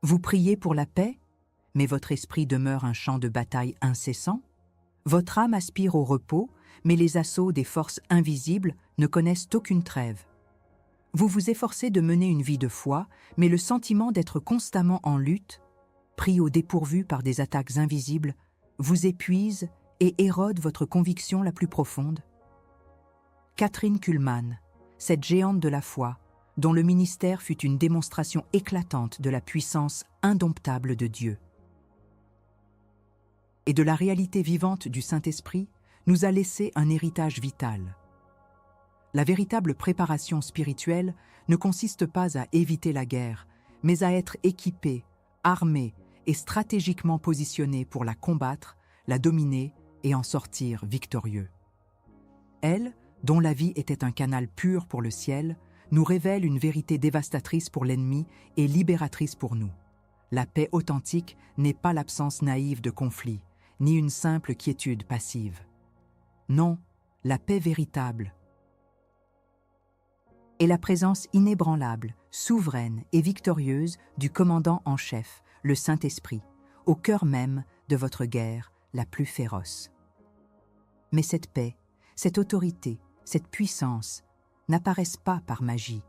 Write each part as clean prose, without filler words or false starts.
Vous priez pour la paix, mais votre esprit demeure un champ de bataille incessant? Votre âme aspire au repos, mais les assauts des forces invisibles ne connaissent aucune trêve. Vous vous efforcez de mener une vie de foi, mais le sentiment d'être constamment en lutte, pris au dépourvu par des attaques invisibles, vous épuise et érode votre conviction la plus profonde. Kathryn Kuhlman, cette géante de la foi, dont le ministère fut une démonstration éclatante de la puissance indomptable de Dieu et de la réalité vivante du Saint-Esprit, nous a laissé un héritage vital. La véritable préparation spirituelle ne consiste pas à éviter la guerre, mais à être équipé, armé et stratégiquement positionné pour la combattre, la dominer et en sortir victorieux. Elle, dont la vie était un canal pur pour le ciel, nous révèle une vérité dévastatrice pour l'ennemi et libératrice pour nous. La paix authentique n'est pas l'absence naïve de conflits, ni une simple quiétude passive. Non, la paix véritable est la présence inébranlable, souveraine et victorieuse du commandant en chef, le Saint-Esprit, au cœur même de votre guerre la plus féroce. Mais cette paix, cette autorité, cette puissance n'apparaissent pas par magie.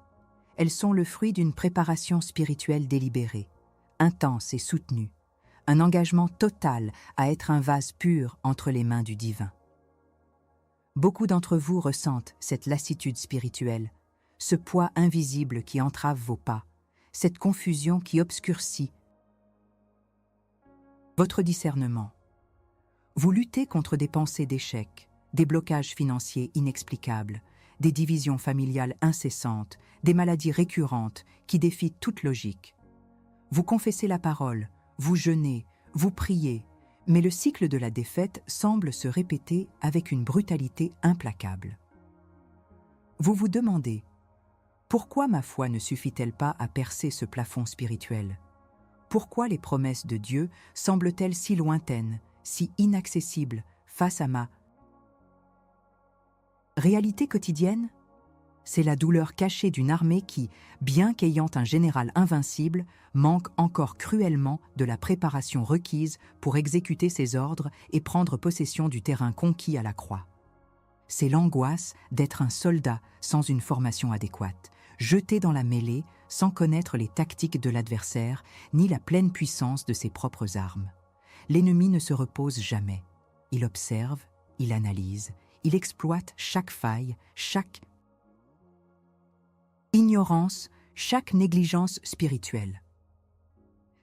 Elles sont le fruit d'une préparation spirituelle délibérée, intense et soutenue, un engagement total à être un vase pur entre les mains du divin. Beaucoup d'entre vous ressentent cette lassitude spirituelle, ce poids invisible qui entrave vos pas, cette confusion qui obscurcit votre discernement. Vous luttez contre des pensées d'échec, des blocages financiers inexplicables, des divisions familiales incessantes, des maladies récurrentes qui défient toute logique. Vous confessez la parole, vous jeûnez, vous priez, mais le cycle de la défaite semble se répéter avec une brutalité implacable. Vous vous demandez, pourquoi ma foi ne suffit-elle pas à percer ce plafond spirituel? Pourquoi les promesses de Dieu semblent-elles si lointaines, si inaccessibles face à ma réalité quotidienne? C'est la douleur cachée d'une armée qui, bien qu'ayant un général invincible, manque encore cruellement de la préparation requise pour exécuter ses ordres et prendre possession du terrain conquis à la croix. C'est l'angoisse d'être un soldat sans une formation adéquate, jeté dans la mêlée sans connaître les tactiques de l'adversaire ni la pleine puissance de ses propres armes. L'ennemi ne se repose jamais. Il observe, il analyse, il exploite chaque faille, chaque ignorance, chaque négligence spirituelle.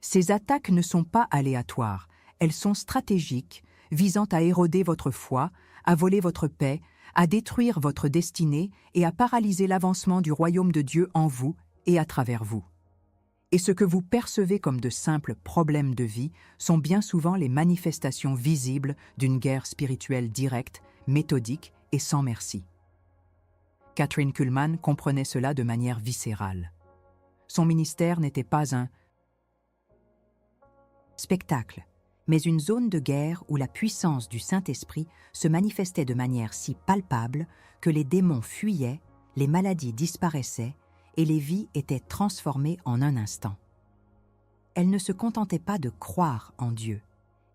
Ces attaques ne sont pas aléatoires, elles sont stratégiques, visant à éroder votre foi, à voler votre paix, à détruire votre destinée et à paralyser l'avancement du royaume de Dieu en vous et à travers vous. Et ce que vous percevez comme de simples problèmes de vie sont bien souvent les manifestations visibles d'une guerre spirituelle directe, méthodique et sans merci. Kathryn Kuhlman comprenait cela de manière viscérale. Son ministère n'était pas un spectacle, mais une zone de guerre où la puissance du Saint-Esprit se manifestait de manière si palpable que les démons fuyaient, les maladies disparaissaient et les vies étaient transformées en un instant. Elle ne se contentait pas de croire en Dieu,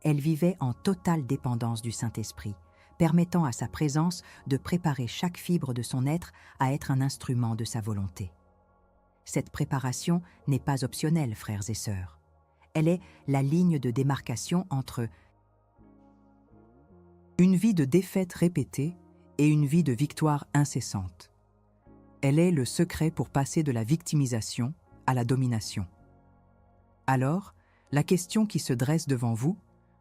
elle vivait en totale dépendance du Saint-Esprit, permettant à sa présence de préparer chaque fibre de son être à être un instrument de sa volonté. Cette préparation n'est pas optionnelle, frères et sœurs. Elle est la ligne de démarcation entre une vie de défaite répétée et une vie de victoire incessante. Elle est le secret pour passer de la victimisation à la domination. Alors, la question qui se dresse devant vous,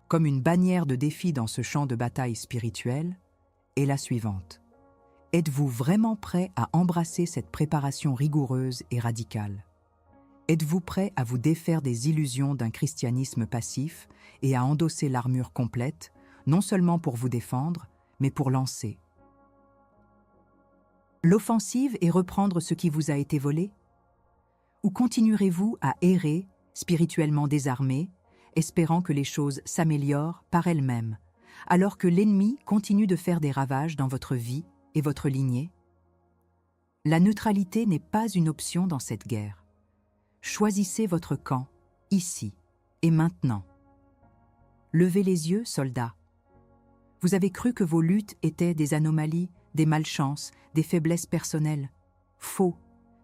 comme une bannière de défi dans ce champ de bataille spirituel, est la suivante. Êtes-vous vraiment prêt à embrasser cette préparation rigoureuse et radicale? Êtes-vous prêt à vous défaire des illusions d'un christianisme passif et à endosser l'armure complète, non seulement pour vous défendre, mais pour lancer l'offensive et reprendre ce qui vous a été volé? Ou continuerez-vous à errer, spirituellement désarmé, espérant que les choses s'améliorent par elles-mêmes, alors que l'ennemi continue de faire des ravages dans votre vie et votre lignée? La neutralité n'est pas une option dans cette guerre. Choisissez votre camp ici et maintenant. Levez les yeux, soldats. Vous avez cru que vos luttes étaient des anomalies, des malchances, des faiblesses personnelles. Faux,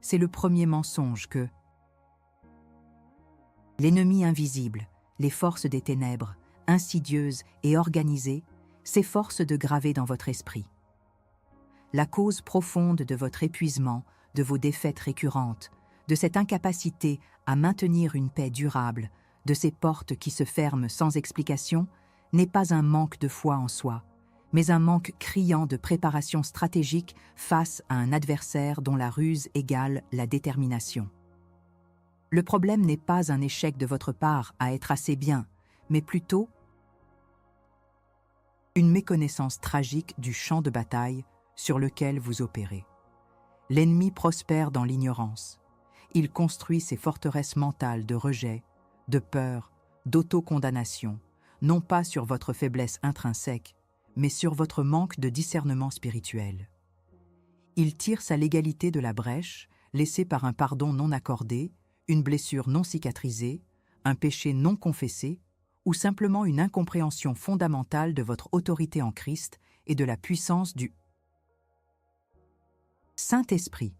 c'est le premier mensonge que l'ennemi invisible, les forces des ténèbres, insidieuses et organisées, s'efforcent de graver dans votre esprit. La cause profonde de votre épuisement, de vos défaites récurrentes, de cette incapacité à maintenir une paix durable, de ces portes qui se ferment sans explication, n'est pas un manque de foi en soi, mais un manque criant de préparation stratégique face à un adversaire dont la ruse égale la détermination. Le problème n'est pas un échec de votre part à être assez bien, mais plutôt une méconnaissance tragique du champ de bataille sur lequel vous opérez. L'ennemi prospère dans l'ignorance. Il construit ses forteresses mentales de rejet, de peur, d'autocondamnation, non pas sur votre faiblesse intrinsèque, mais sur votre manque de discernement spirituel. Il tire sa légalité de la brèche, laissée par un pardon non accordé, une blessure non cicatrisée, un péché non confessé, ou simplement une incompréhension fondamentale de votre autorité en Christ et de la puissance du Saint-Esprit.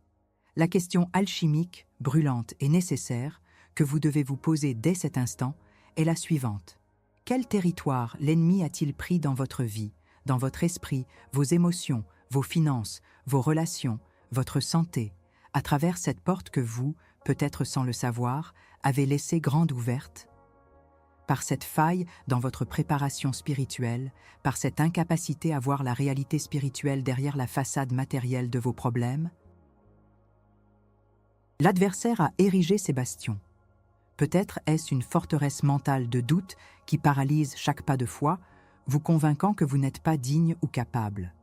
La question alchimique, brûlante et nécessaire que vous devez vous poser dès cet instant est la suivante. Quel territoire l'ennemi a-t-il pris dans votre vie, dans votre esprit, vos émotions, vos finances, vos relations, votre santé, à travers cette porte que vous, peut-être sans le savoir, avez laissée grande ouverte? Par cette faille dans votre préparation spirituelle, par cette incapacité à voir la réalité spirituelle derrière la façade matérielle de vos problèmes, l'adversaire a érigé ses bastions. Peut-être est-ce une forteresse mentale de doute qui paralyse chaque pas de foi, vous convainquant que vous n'êtes pas digne ou capable.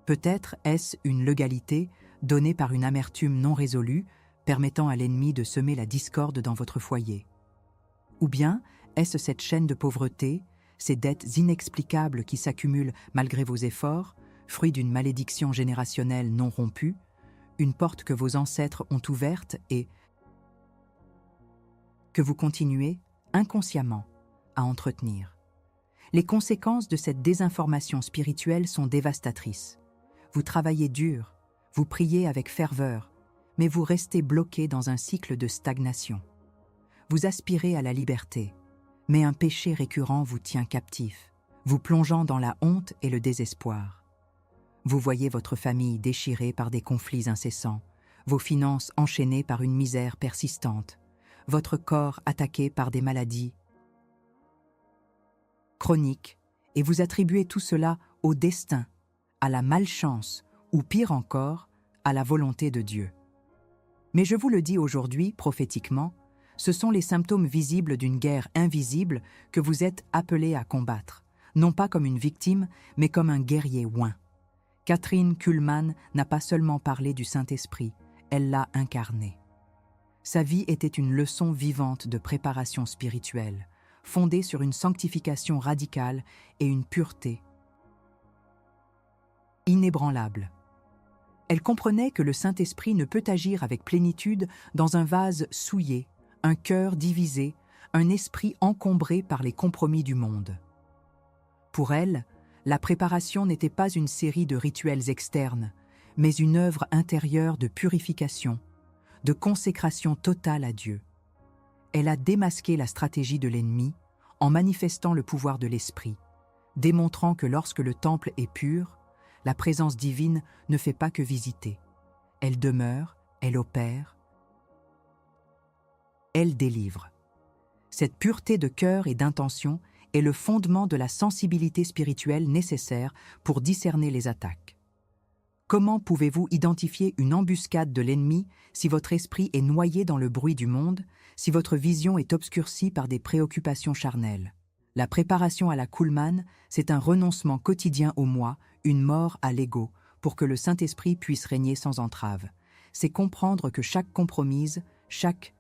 Peut-être est-ce une légalité donnée par une amertume non résolue, permettant à l'ennemi de semer la discorde dans votre foyer. Ou bien est-ce cette chaîne de pauvreté, ces dettes inexplicables qui s'accumulent malgré vos efforts, fruit d'une malédiction générationnelle non rompue, une porte que vos ancêtres ont ouverte et que vous continuez, inconsciemment, à entretenir. Les conséquences de cette désinformation spirituelle sont dévastatrices. Vous travaillez dur, vous priez avec ferveur, mais vous restez bloqué dans un cycle de stagnation. Vous aspirez à la liberté, mais un péché récurrent vous tient captif, vous plongeant dans la honte et le désespoir. Vous voyez votre famille déchirée par des conflits incessants, vos finances enchaînées par une misère persistante, votre corps attaqué par des maladies chroniques, et vous attribuez tout cela au destin, à la malchance, ou pire encore, à la volonté de Dieu. Mais je vous le dis aujourd'hui, prophétiquement, ce sont les symptômes visibles d'une guerre invisible que vous êtes appelés à combattre, non pas comme une victime, mais comme un guerrier oint. Kathryn Kuhlman n'a pas seulement parlé du Saint-Esprit, elle l'a incarné. Sa vie était une leçon vivante de préparation spirituelle, fondée sur une sanctification radicale et une pureté inébranlable. Elle comprenait que le Saint-Esprit ne peut agir avec plénitude dans un vase souillé, un cœur divisé, un esprit encombré par les compromis du monde. Pour elle, la préparation n'était pas une série de rituels externes, mais une œuvre intérieure de purification, de consécration totale à Dieu. Elle a démasqué la stratégie de l'ennemi en manifestant le pouvoir de l'Esprit, démontrant que lorsque le temple est pur, la présence divine ne fait pas que visiter. Elle demeure, elle opère, elle délivre. Cette pureté de cœur et d'intention est le fondement de la sensibilité spirituelle nécessaire pour discerner les attaques. Comment pouvez-vous identifier une embuscade de l'ennemi si votre esprit est noyé dans le bruit du monde, si votre vision est obscurcie par des préoccupations charnelles? La préparation à la Kuhlman, c'est un renoncement quotidien au moi, une mort à l'ego, pour que le Saint-Esprit puisse régner sans entrave. C'est comprendre que chaque compromise, chaque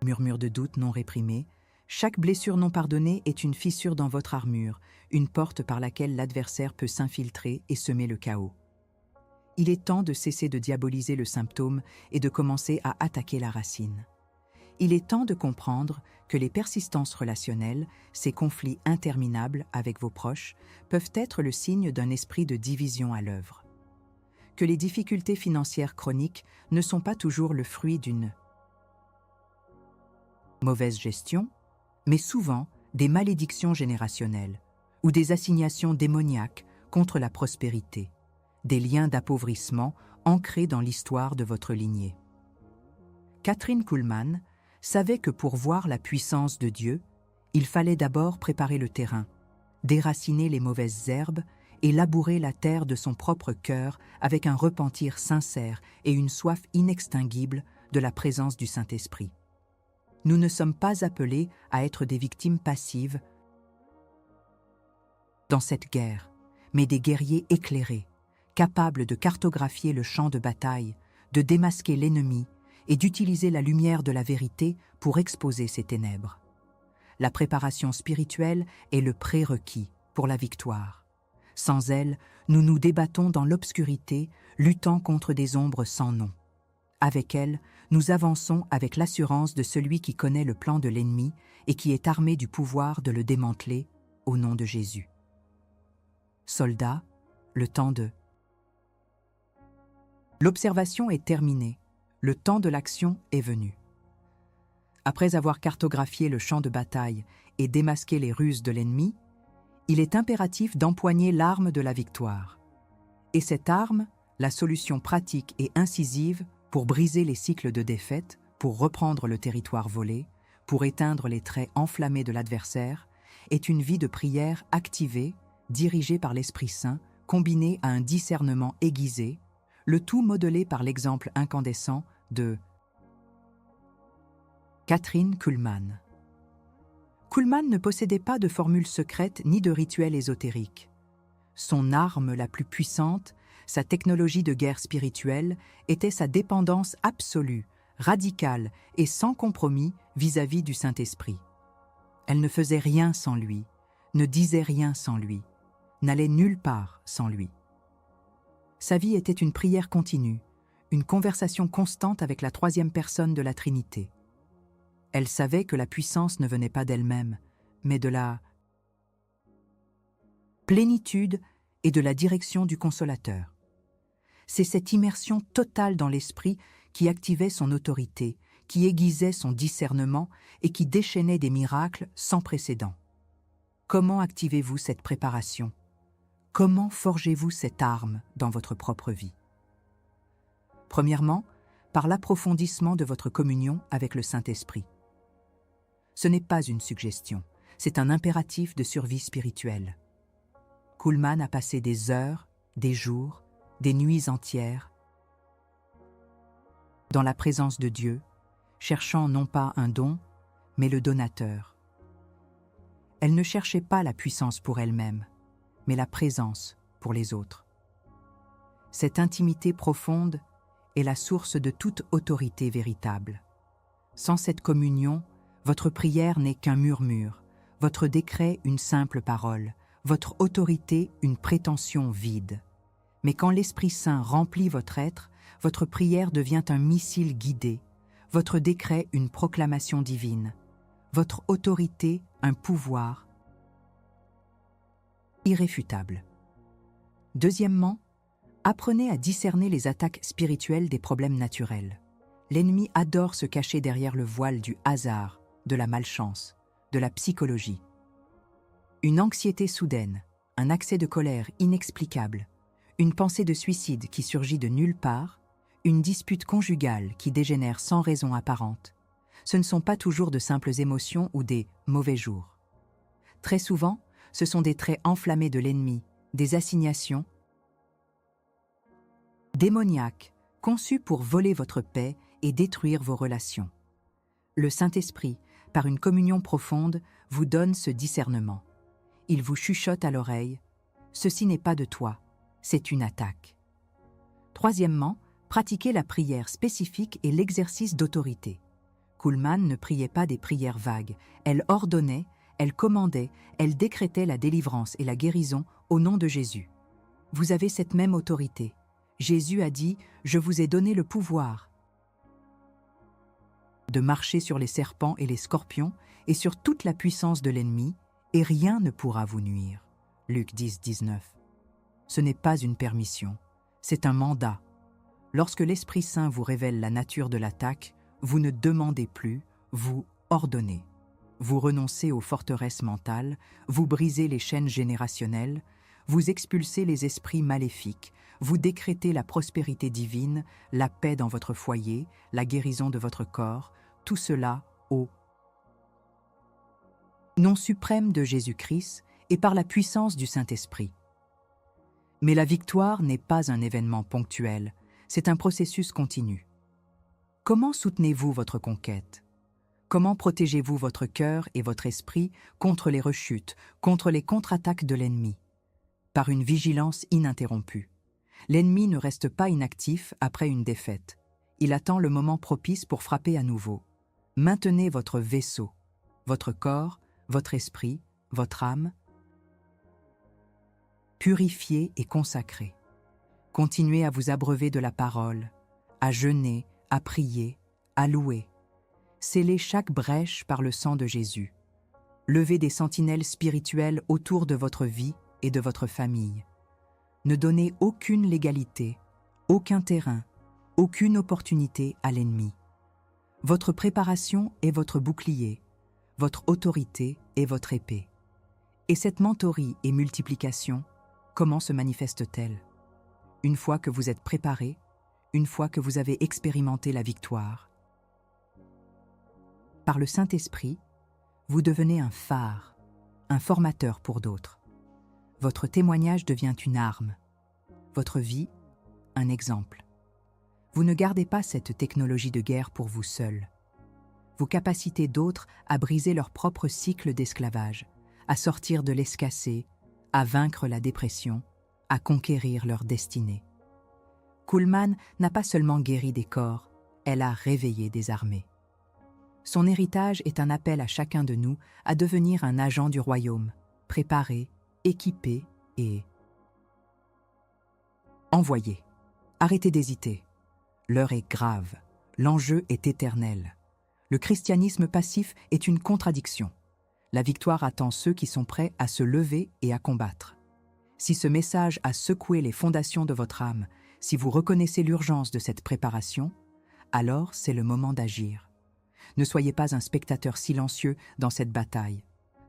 murmure de doute non réprimé, chaque blessure non pardonnée est une fissure dans votre armure, une porte par laquelle l'adversaire peut s'infiltrer et semer le chaos. Il est temps de cesser de diaboliser le symptôme et de commencer à attaquer la racine. il est temps de comprendre que les persistances relationnelles, ces conflits interminables avec vos proches, peuvent être le signe d'un esprit de division à l'œuvre. Que les difficultés financières chroniques ne sont pas toujours le fruit d'une mauvaise gestion, mais souvent des malédictions générationnelles ou des assignations démoniaques contre la prospérité, des liens d'appauvrissement ancrés dans l'histoire de votre lignée. Kathryn Kuhlman savait que pour voir la puissance de Dieu, il fallait d'abord préparer le terrain, déraciner les mauvaises herbes et labourer la terre de son propre cœur avec un repentir sincère et une soif inextinguible de la présence du Saint-Esprit. Nous ne sommes pas appelés à être des victimes passives dans cette guerre, mais des guerriers éclairés, capables de cartographier le champ de bataille, de démasquer l'ennemi et d'utiliser la lumière de la vérité pour exposer ses ténèbres. La préparation spirituelle est le prérequis pour la victoire. Sans elle, nous nous débattons dans l'obscurité, luttant contre des ombres sans nom. Avec elle, nous avançons avec l'assurance de celui qui connaît le plan de l'ennemi et qui est armé du pouvoir de le démanteler au nom de Jésus. Soldats, le temps de l'observation est terminée, le temps de l'action est venu. Après avoir cartographié le champ de bataille et démasqué les ruses de l'ennemi, il est impératif d'empoigner l'arme de la victoire. Et cette arme, la solution pratique et incisive pour briser les cycles de défaite, pour reprendre le territoire volé, pour éteindre les traits enflammés de l'adversaire, est une vie de prière activée, dirigée par l'Esprit Saint, combinée à un discernement aiguisé, le tout modelé par l'exemple incandescent de Kathryn Kuhlman. Kuhlman ne possédait pas de formule secrète ni de rituel ésotérique. Son arme la plus puissante, sa technologie de guerre spirituelle, était sa dépendance absolue, radicale et sans compromis vis-à-vis du Saint-Esprit. Elle ne faisait rien sans lui, ne disait rien sans lui, n'allait nulle part sans lui. Sa vie était une prière continue, une conversation constante avec la troisième personne de la Trinité. Elle savait que la puissance ne venait pas d'elle-même, mais de la plénitude et de la direction du Consolateur. C'est cette immersion totale dans l'esprit qui activait son autorité, qui aiguisait son discernement et qui déchaînait des miracles sans précédent. Comment activez-vous cette préparation? Comment forgez-vous cette arme dans votre propre vie? Premièrement, par l'approfondissement de votre communion avec le Saint-Esprit. Ce n'est pas une suggestion, c'est un impératif de survie spirituelle. Kuhlman a passé des heures, des jours, des nuits entières dans la présence de Dieu, cherchant non pas un don, mais le donateur. Elle ne cherchait pas la puissance pour elle-même, mais la présence pour les autres. Cette intimité profonde est la source de toute autorité véritable. Sans cette communion, votre prière n'est qu'un murmure, votre décret une simple parole, votre autorité une prétention vide. Mais quand l'Esprit Saint remplit votre être, votre prière devient un missile guidé, votre décret une proclamation divine, votre autorité un pouvoir irréfutable. Deuxièmement, apprenez à discerner les attaques spirituelles des problèmes naturels. L'ennemi adore se cacher derrière le voile du hasard, de la malchance, de la psychologie. Une anxiété soudaine, un accès de colère inexplicable, une pensée de suicide qui surgit de nulle part, une dispute conjugale qui dégénère sans raison apparente. Ce ne sont pas toujours de simples émotions ou des mauvais jours. Très souvent, ce sont des traits enflammés de l'ennemi, des assignations démoniaques, conçues pour voler votre paix et détruire vos relations. Le Saint-Esprit, par une communion profonde, vous donne ce discernement. Il vous chuchote à l'oreille « Ceci n'est pas de toi, c'est une attaque ». Troisièmement, pratiquez la prière spécifique et l'exercice d'autorité. Kuhlman ne priait pas des prières vagues, elle ordonnait, elle commandait, elle décrétait la délivrance et la guérison au nom de Jésus. Vous avez cette même autorité. Jésus a dit « Je vous ai donné le pouvoir ». de marcher sur les serpents et les scorpions et sur toute la puissance de l'ennemi, et rien ne pourra vous nuire. Luc 10, 19. Ce n'est pas une permission, c'est un mandat. Lorsque l'Esprit Saint vous révèle la nature de l'attaque, vous ne demandez plus, vous ordonnez. Vous renoncez aux forteresses mentales, vous brisez les chaînes générationnelles, vous expulsez les esprits maléfiques, vous décrétez la prospérité divine, la paix dans votre foyer, la guérison de votre corps, tout cela au nom suprême de Jésus-Christ et par la puissance du Saint-Esprit. Mais la victoire n'est pas un événement ponctuel, c'est un processus continu. Comment soutenez-vous votre conquête? Comment protégez-vous votre cœur et votre esprit contre les rechutes, contre les contre-attaques de l'ennemi? Par une vigilance ininterrompue. L'ennemi ne reste pas inactif après une défaite. Il attend le moment propice pour frapper à nouveau. Maintenez votre vaisseau, votre corps, votre esprit, votre âme, purifiés et consacrés. Continuez à vous abreuver de la parole, à jeûner, à prier, à louer. Scellez chaque brèche par le sang de Jésus. Levez des sentinelles spirituelles autour de votre vie et de votre famille. Ne donnez aucune légalité, aucun terrain, aucune opportunité à l'ennemi. Votre préparation est votre bouclier, votre autorité est votre épée. Et cette mentorie et multiplication, comment se manifeste-t-elle? Une fois que vous êtes préparé, une fois que vous avez expérimenté la victoire. Par le Saint-Esprit, vous devenez un phare, un formateur pour d'autres. Votre témoignage devient une arme, votre vie, un exemple. Vous ne gardez pas cette technologie de guerre pour vous seul. Vous capacitez d'autres à briser leur propre cycle d'esclavage, à sortir de l'escasseté, à vaincre la dépression, à conquérir leur destinée. Kuhlman n'a pas seulement guéri des corps, elle a réveillé des armées. Son héritage est un appel à chacun de nous à devenir un agent du royaume, préparé, équipé et envoyé. Arrêtez d'hésiter. L'heure est grave, l'enjeu est éternel. Le christianisme passif est une contradiction. La victoire attend ceux qui sont prêts à se lever et à combattre. Si ce message a secoué les fondations de votre âme, si vous reconnaissez l'urgence de cette préparation, alors c'est le moment d'agir. Ne soyez pas un spectateur silencieux dans cette bataille.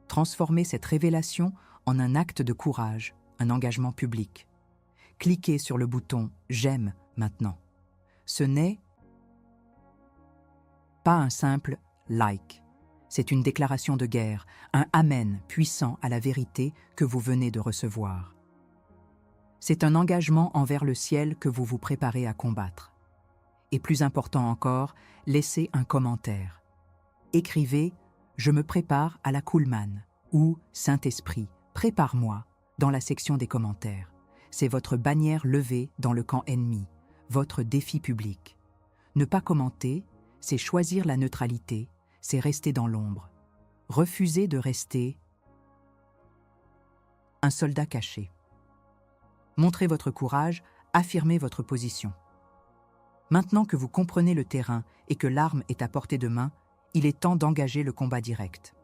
Transformez cette révélation en un acte de courage, un engagement public. Cliquez sur le bouton « J'aime » maintenant. Ce n'est pas un simple « like ». C'est une déclaration de guerre, un « Amen » puissant à la vérité que vous venez de recevoir. C'est un engagement envers le ciel que vous vous préparez à combattre. Et plus important encore, laissez un commentaire. Écrivez « Je me prépare à la Kuhlman » ou « Saint-Esprit, prépare-moi » dans la section des commentaires. C'est votre bannière levée dans le camp ennemi, votre défi public. Ne pas commenter, c'est choisir la neutralité, c'est rester dans l'ombre. Refusez de rester un soldat caché. Montrez votre courage, affirmez votre position. Maintenant que vous comprenez le terrain et que l'arme est à portée de main, il est temps d'engager le combat direct.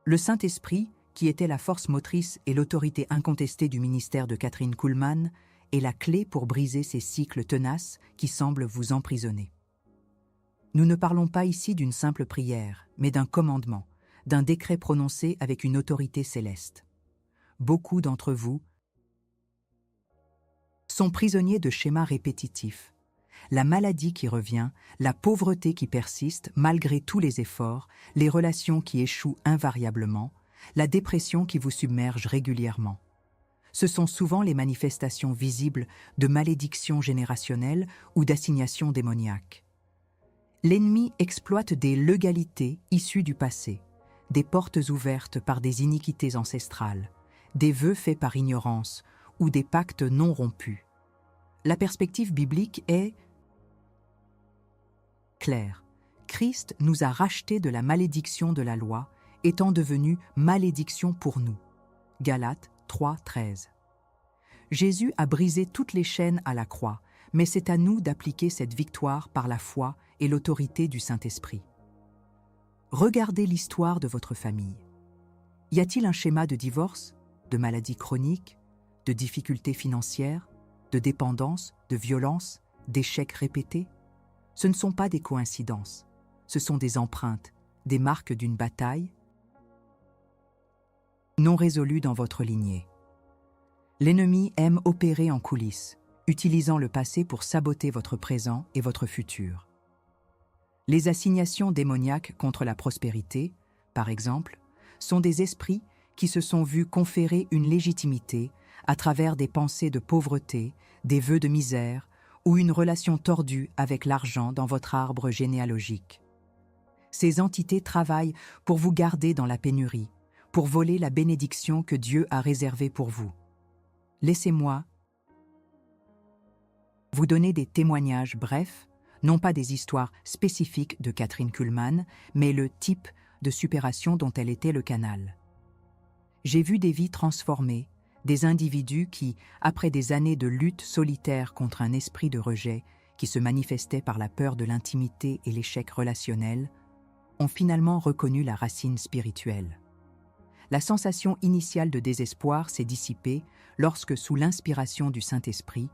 Le Saint-Esprit, qui était la force motrice et l'autorité incontestée du ministère de Kathryn Kuhlman, est la clé pour briser ces cycles tenaces qui semblent vous emprisonner. Nous ne parlons pas ici d'une simple prière, mais d'un commandement, d'un décret prononcé avec une autorité céleste. Beaucoup d'entre vous sont prisonniers de schémas répétitifs. La maladie qui revient, la pauvreté qui persiste malgré tous les efforts, les relations qui échouent invariablement, la dépression qui vous submerge régulièrement. Ce sont souvent les manifestations visibles de malédictions générationnelles ou d'assignations démoniaques. L'ennemi exploite des légalités issues du passé, des portes ouvertes par des iniquités ancestrales, des vœux faits par ignorance ou des pactes non rompus. La perspective biblique est claire. Christ nous a rachetés de la malédiction de la loi, étant devenu malédiction pour nous. Galates 3:13. Jésus a brisé toutes les chaînes à la croix, mais c'est à nous d'appliquer cette victoire par la foi et l'autorité du Saint-Esprit. Regardez l'histoire de votre famille. Y a-t-il un schéma de divorce, de maladie chronique, de difficultés financières, de dépendance, de violence, d'échecs répétés? Ce ne sont pas des coïncidences, ce sont des empreintes, des marques d'une bataille non résolue dans votre lignée. L'ennemi aime opérer en coulisses, utilisant le passé pour saboter votre présent et votre futur. Les assignations démoniaques contre la prospérité, par exemple, sont des esprits qui se sont vus conférer une légitimité à travers des pensées de pauvreté, des vœux de misère ou une relation tordue avec l'argent dans votre arbre généalogique. Ces entités travaillent pour vous garder dans la pénurie, pour voler la bénédiction que Dieu a réservée pour vous. Laissez-moi vous donner des témoignages brefs, non pas des histoires spécifiques de Kathryn Kuhlman, mais le type de supération dont elle était le canal. J'ai vu des vies transformées, des individus qui, après des années de lutte solitaire contre un esprit de rejet qui se manifestait par la peur de l'intimité et l'échec relationnel, ont finalement reconnu la racine spirituelle. La sensation initiale de désespoir s'est dissipée lorsque, sous l'inspiration du Saint-Esprit,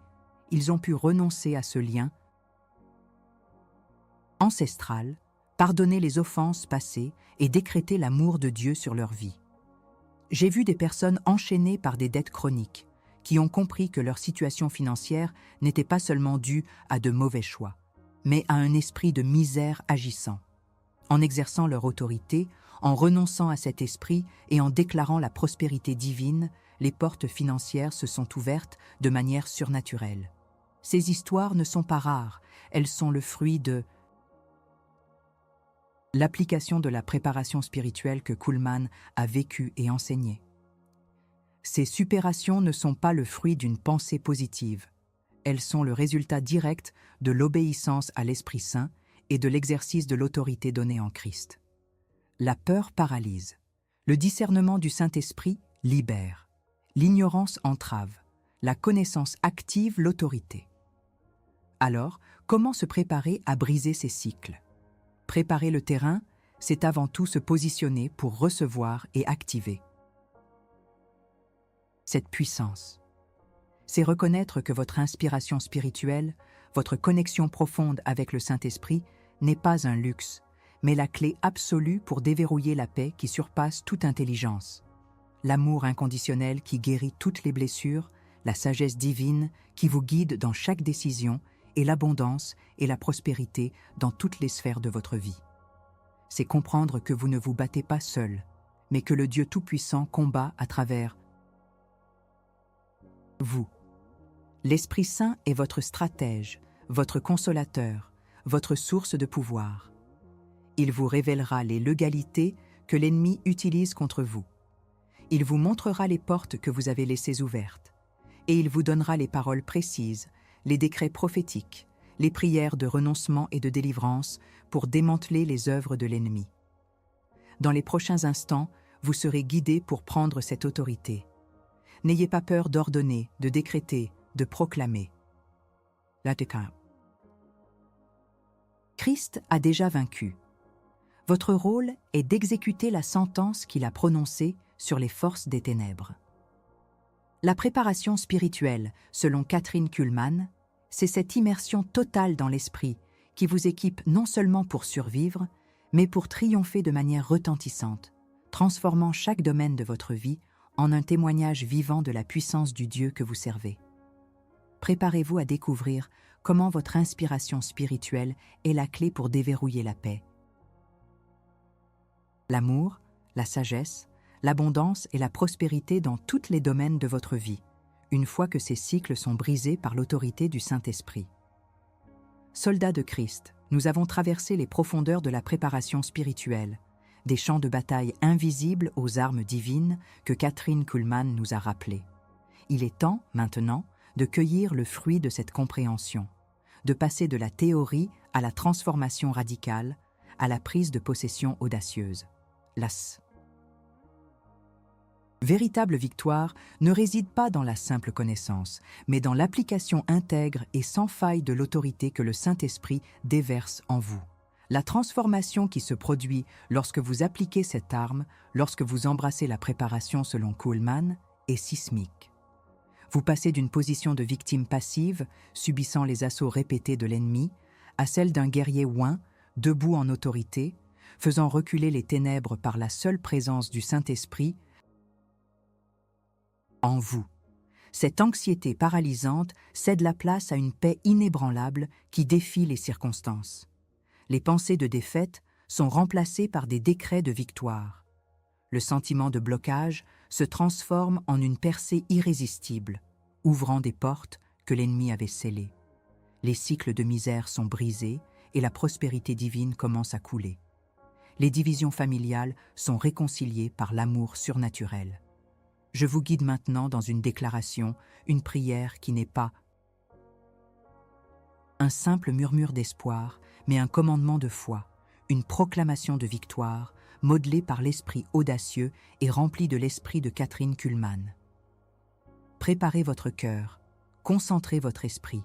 ils ont pu renoncer à ce lien ancestral, pardonner les offenses passées et décréter l'amour de Dieu sur leur vie. J'ai vu des personnes enchaînées par des dettes chroniques, qui ont compris que leur situation financière n'était pas seulement due à de mauvais choix, mais à un esprit de misère agissant. En exerçant leur autorité, en renonçant à cet esprit et en déclarant la prospérité divine, les portes financières se sont ouvertes de manière surnaturelle. Ces histoires ne sont pas rares, elles sont le fruit de l'application de la préparation spirituelle que Kuhlman a vécue et enseignée. Ces supérations ne sont pas le fruit d'une pensée positive. Elles sont le résultat direct de l'obéissance à l'Esprit Saint et de l'exercice de l'autorité donnée en Christ. La peur paralyse. Le discernement du Saint-Esprit libère. L'ignorance entrave. La connaissance active l'autorité. Alors, comment se préparer à briser ces cycles ? Préparer le terrain, c'est avant tout se positionner pour recevoir et activer cette puissance. C'est reconnaître que votre inspiration spirituelle, votre connexion profonde avec le Saint-Esprit n'est pas un luxe, mais la clé absolue pour déverrouiller la paix qui surpasse toute intelligence. L'amour inconditionnel qui guérit toutes les blessures, la sagesse divine qui vous guide dans chaque décision et l'abondance et la prospérité dans toutes les sphères de votre vie. C'est comprendre que vous ne vous battez pas seul, mais que le Dieu Tout-Puissant combat à travers vous. L'Esprit Saint est votre stratège, votre consolateur, votre source de pouvoir. Il vous révélera les légalités que l'ennemi utilise contre vous. Il vous montrera les portes que vous avez laissées ouvertes. Et il vous donnera les paroles précises, les décrets prophétiques, les prières de renoncement et de délivrance pour démanteler les œuvres de l'ennemi. Dans les prochains instants, vous serez guidés pour prendre cette autorité. N'ayez pas peur d'ordonner, de décréter, de proclamer. Christ a déjà vaincu. Votre rôle est d'exécuter la sentence qu'il a prononcée sur les forces des ténèbres. La préparation spirituelle, selon Kathryn Kuhlman, c'est cette immersion totale dans l'esprit qui vous équipe non seulement pour survivre, mais pour triompher de manière retentissante, transformant chaque domaine de votre vie en un témoignage vivant de la puissance du Dieu que vous servez. Préparez-vous à découvrir comment votre inspiration spirituelle est la clé pour déverrouiller la paix. L'amour, la sagesse, l'abondance et la prospérité dans tous les domaines de votre vie, une fois que ces cycles sont brisés par l'autorité du Saint-Esprit. Soldats de Christ, nous avons traversé les profondeurs de la préparation spirituelle, des champs de bataille invisibles aux armes divines que Kathryn Kuhlman nous a rappelés. Il est temps, maintenant, de cueillir le fruit de cette compréhension, de passer de la théorie à la transformation radicale, à la prise de possession audacieuse. Véritable victoire ne réside pas dans la simple connaissance, mais dans l'application intègre et sans faille de l'autorité que le Saint-Esprit déverse en vous. La transformation qui se produit lorsque vous appliquez cette arme, lorsque vous embrassez la préparation selon Kuhlmann, est sismique. Vous passez d'une position de victime passive, subissant les assauts répétés de l'ennemi, à celle d'un guerrier oint, debout en autorité, faisant reculer les ténèbres par la seule présence du Saint-Esprit en vous. Cette anxiété paralysante cède la place à une paix inébranlable qui défie les circonstances. Les pensées de défaite sont remplacées par des décrets de victoire. Le sentiment de blocage se transforme en une percée irrésistible, ouvrant des portes que l'ennemi avait scellées. Les cycles de misère sont brisés et la prospérité divine commence à couler. Les divisions familiales sont réconciliées par l'amour surnaturel. Je vous guide maintenant dans une déclaration, une prière qui n'est pas un simple murmure d'espoir, mais un commandement de foi, une proclamation de victoire, modelée par l'esprit audacieux et remplie de l'esprit de Catherine Kuhlmann. Préparez votre cœur, concentrez votre esprit,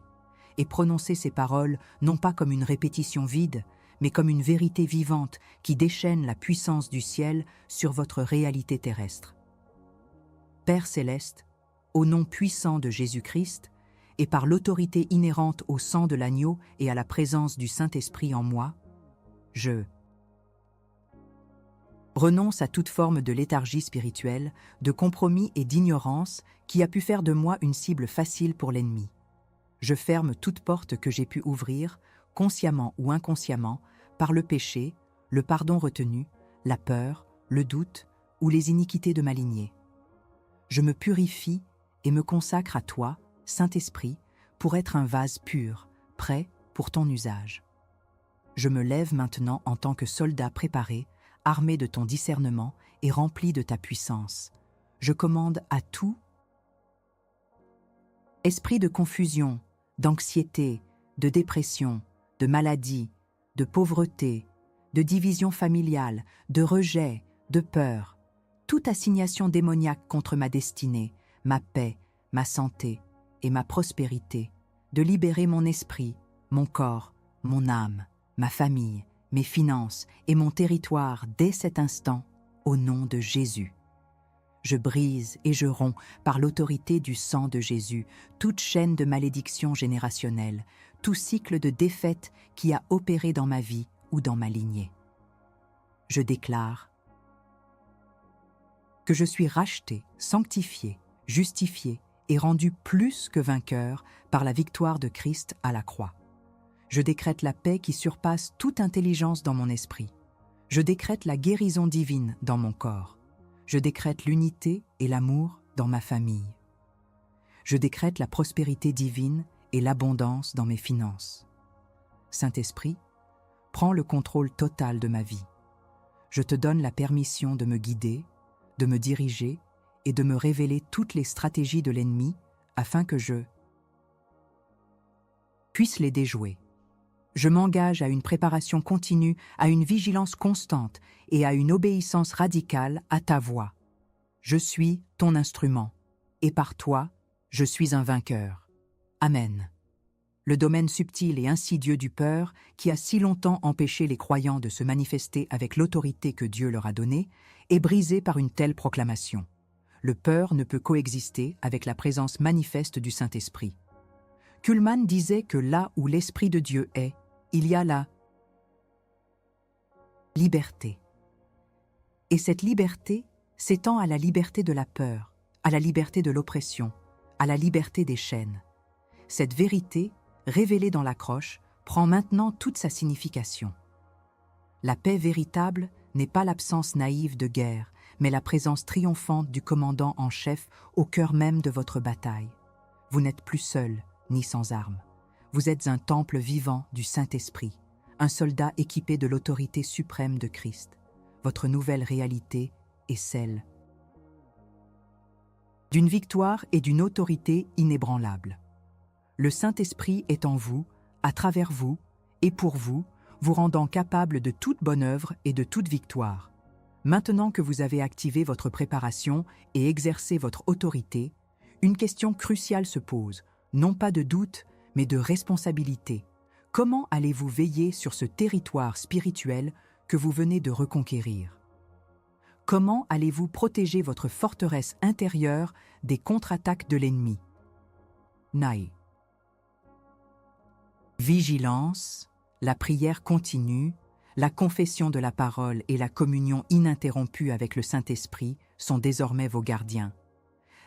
et prononcez ces paroles non pas comme une répétition vide, mais comme une vérité vivante qui déchaîne la puissance du ciel sur votre réalité terrestre. Père céleste, au nom puissant de Jésus-Christ, et par l'autorité inhérente au sang de l'agneau et à la présence du Saint-Esprit en moi, je renonce à toute forme de léthargie spirituelle, de compromis et d'ignorance qui a pu faire de moi une cible facile pour l'ennemi. Je ferme toute porte que j'ai pu ouvrir, consciemment ou inconsciemment, par le péché, le pardon retenu, la peur, le doute ou les iniquités de ma lignée. Je me purifie et me consacre à toi, Saint-Esprit, pour être un vase pur, prêt pour ton usage. Je me lève maintenant en tant que soldat préparé, armé de ton discernement et rempli de ta puissance. Je commande à tout esprit de confusion, d'anxiété, de dépression, de maladie, de pauvreté, de division familiale, de rejet, de peur, toute assignation démoniaque contre ma destinée, ma paix, ma santé et ma prospérité, de libérer mon esprit, mon corps, mon âme, ma famille, mes finances et mon territoire dès cet instant, au nom de Jésus. Je brise et je romps, par l'autorité du sang de Jésus, toute chaîne de malédiction générationnelle, tout cycle de défaite qui a opéré dans ma vie ou dans ma lignée. Je déclare que je suis racheté, sanctifié, justifié et rendu plus que vainqueur par la victoire de Christ à la croix. Je décrète la paix qui surpasse toute intelligence dans mon esprit. Je décrète la guérison divine dans mon corps. Je décrète l'unité et l'amour dans ma famille. Je décrète la prospérité divine et l'abondance dans mes finances. Saint-Esprit, prends le contrôle total de ma vie. Je te donne la permission de me guider, de me diriger et de me révéler toutes les stratégies de l'ennemi afin que je puisse les déjouer. Je m'engage à une préparation continue, à une vigilance constante et à une obéissance radicale à ta voix. Je suis ton instrument, et par toi, je suis un vainqueur. Amen. Le domaine subtil et insidieux du peur, qui a si longtemps empêché les croyants de se manifester avec l'autorité que Dieu leur a donnée, est brisé par une telle proclamation. Le peur ne peut coexister avec la présence manifeste du Saint-Esprit. Kuhlmann disait que là où l'Esprit de Dieu est, il y a la liberté. Et cette liberté s'étend à la liberté de la peur, à la liberté de l'oppression, à la liberté des chaînes. Cette vérité, révélée dans la croche, prend maintenant toute sa signification. La paix véritable n'est pas l'absence naïve de guerre, mais la présence triomphante du commandant en chef au cœur même de votre bataille. Vous n'êtes plus seul, ni sans armes. Vous êtes un temple vivant du Saint-Esprit, un soldat équipé de l'autorité suprême de Christ. Votre nouvelle réalité est celle d'une victoire et d'une autorité inébranlables. Le Saint-Esprit est en vous, à travers vous et pour vous, vous rendant capable de toute bonne œuvre et de toute victoire. Maintenant que vous avez activé votre préparation et exercé votre autorité, une question cruciale se pose, non pas de doute, mais de responsabilité. Comment allez-vous veiller sur ce territoire spirituel que vous venez de reconquérir? Comment allez-vous protéger votre forteresse intérieure des contre-attaques de l'ennemi? Naï. Vigilance, la prière continue, la confession de la parole et la communion ininterrompue avec le Saint-Esprit sont désormais vos gardiens.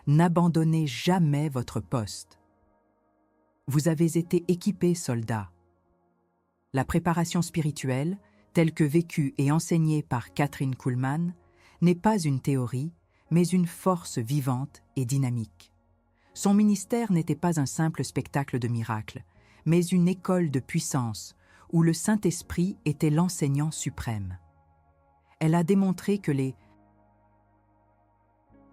N'abandonnez jamais votre poste. Vous avez été équipés, soldats. La préparation spirituelle, telle que vécue et enseignée par Kathryn Kuhlman, n'est pas une théorie, mais une force vivante et dynamique. Son ministère n'était pas un simple spectacle de miracles, mais une école de puissance où le Saint-Esprit était l'enseignant suprême. Elle a démontré que les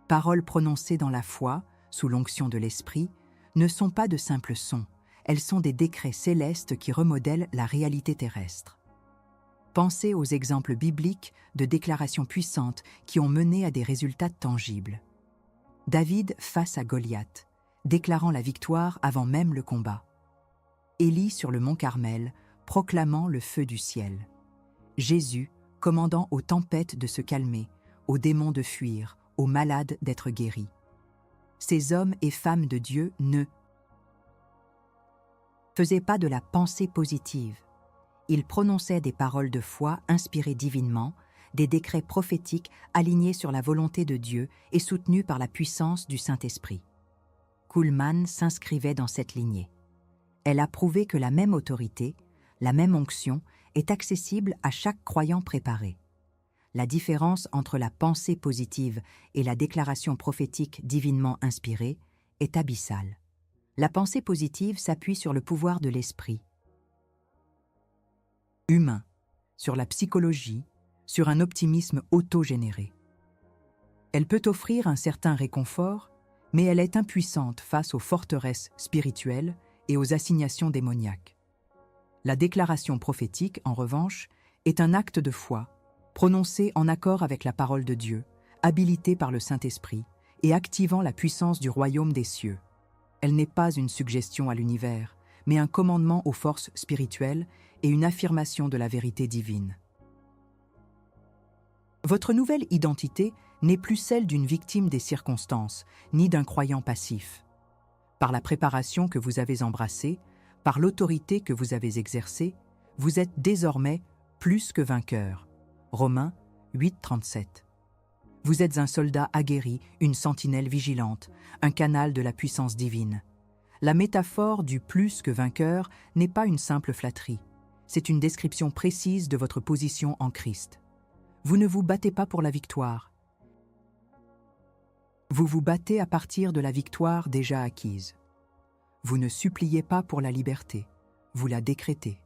paroles prononcées dans la foi, sous l'onction de l'Esprit, ne sont pas de simples sons, elles sont des décrets célestes qui remodèlent la réalité terrestre. Pensez aux exemples bibliques de déclarations puissantes qui ont mené à des résultats tangibles. David face à Goliath, déclarant la victoire avant même le combat. Élie sur le mont Carmel, proclamant le feu du ciel. Jésus, commandant aux tempêtes de se calmer, aux démons de fuir, aux malades d'être guéris. Ces hommes et femmes de Dieu ne faisaient pas de la pensée positive. Ils prononçaient des paroles de foi inspirées divinement, des décrets prophétiques alignés sur la volonté de Dieu et soutenus par la puissance du Saint-Esprit. Kuhlman s'inscrivait dans cette lignée. Elle a prouvé que la même autorité, la même onction, est accessible à chaque croyant préparé. La différence entre la pensée positive et la déclaration prophétique divinement inspirée est abyssale. La pensée positive s'appuie sur le pouvoir de l'esprit humain, sur la psychologie, sur un optimisme autogénéré. Elle peut offrir un certain réconfort, mais elle est impuissante face aux forteresses spirituelles et aux assignations démoniaques. La déclaration prophétique, en revanche, est un acte de foi, prononcé en accord avec la parole de Dieu, habilité par le Saint-Esprit et activant la puissance du royaume des cieux. Elle n'est pas une suggestion à l'univers, mais un commandement aux forces spirituelles et une affirmation de la vérité divine. Votre nouvelle identité n'est plus celle d'une victime des circonstances, ni d'un croyant passif. Par la préparation que vous avez embrassée, par l'autorité que vous avez exercée, vous êtes désormais plus que vainqueur. Romains 8:37. Vous êtes un soldat aguerri, une sentinelle vigilante, un canal de la puissance divine. La métaphore du plus que vainqueur n'est pas une simple flatterie. C'est une description précise de votre position en Christ. Vous ne vous battez pas pour la victoire. Vous vous battez à partir de la victoire déjà acquise. Vous ne suppliez pas pour la liberté, vous la décrétez.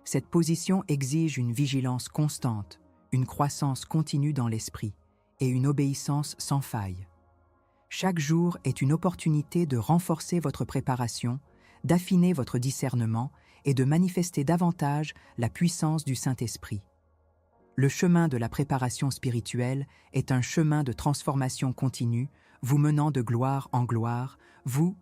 Cette position exige une vigilance constante, une croissance continue dans l'esprit et une obéissance sans faille. Chaque jour est une opportunité de renforcer votre préparation, d'affiner votre discernement et de manifester davantage la puissance du Saint-Esprit. Le chemin de la préparation spirituelle est un chemin de transformation continue, vous menant de gloire en gloire, vous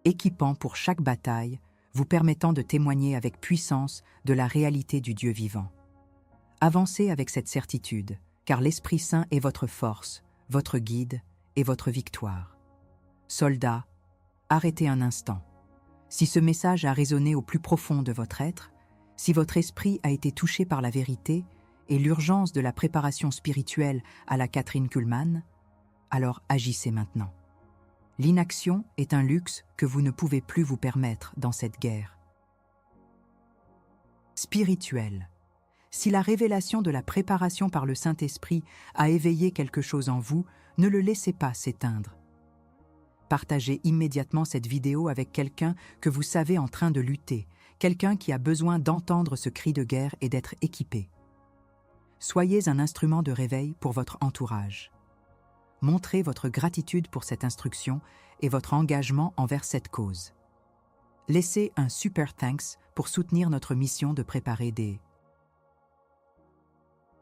équipant pour chaque bataille, vous permettant de témoigner avec puissance de la réalité du Dieu vivant. Avancez avec cette certitude, car l'Esprit Saint est votre force, votre guide et votre victoire. Soldats, arrêtez un instant. Si ce message a résonné au plus profond de votre être, si votre esprit a été touché par la vérité et l'urgence de la préparation spirituelle à la Kathryn Kuhlman, alors agissez maintenant. L'inaction est un luxe que vous ne pouvez plus vous permettre dans cette guerre. Spirituel. Si la révélation de la préparation par le Saint-Esprit a éveillé quelque chose en vous, ne le laissez pas s'éteindre. Partagez immédiatement cette vidéo avec quelqu'un que vous savez en train de lutter, quelqu'un qui a besoin d'entendre ce cri de guerre et d'être équipé. Soyez un instrument de réveil pour votre entourage. Montrez votre gratitude pour cette instruction et votre engagement envers cette cause. Laissez un super thanks pour soutenir notre mission de préparer des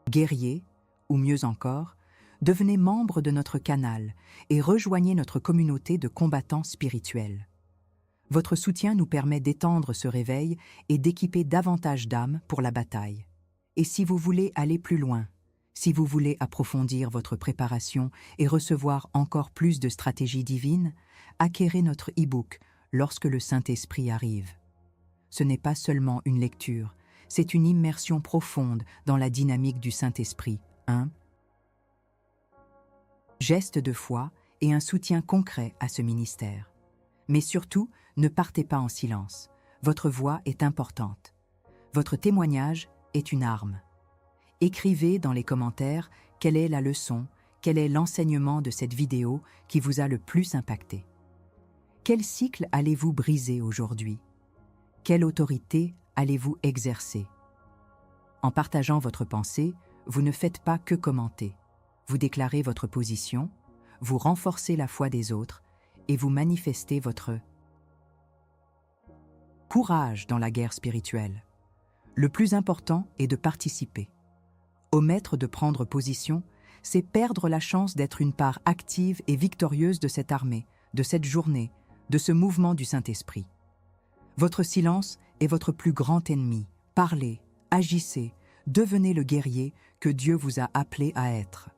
Guerriers, ou mieux encore, devenez membre de notre canal et rejoignez notre communauté de combattants spirituels. Votre soutien nous permet d'étendre ce réveil et d'équiper davantage d'âmes pour la bataille. Et si vous voulez aller plus loin, si vous voulez approfondir votre préparation et recevoir encore plus de stratégies divines, acquérez notre e-book Lorsque le Saint-Esprit arrive. Ce n'est pas seulement une lecture, c'est une immersion profonde dans la dynamique du Saint-Esprit. Geste de foi et un soutien concret à ce ministère. Mais surtout, ne partez pas en silence. Votre voix est importante. Votre témoignage est une arme. Écrivez dans les commentaires quelle est la leçon, quel est l'enseignement de cette vidéo qui vous a le plus impacté. Quel cycle allez-vous briser aujourd'hui? Quelle autorité allez-vous exercer? En partageant votre pensée, vous ne faites pas que commenter. Vous déclarez votre position, vous renforcez la foi des autres et vous manifestez votre courage dans la guerre spirituelle. Le plus important est de participer. Omettre de prendre position, c'est perdre la chance d'être une part active et victorieuse de cette armée, de cette journée, de ce mouvement du Saint-Esprit. Votre silence est votre plus grand ennemi. Parlez, agissez, devenez le guerrier que Dieu vous a appelé à être.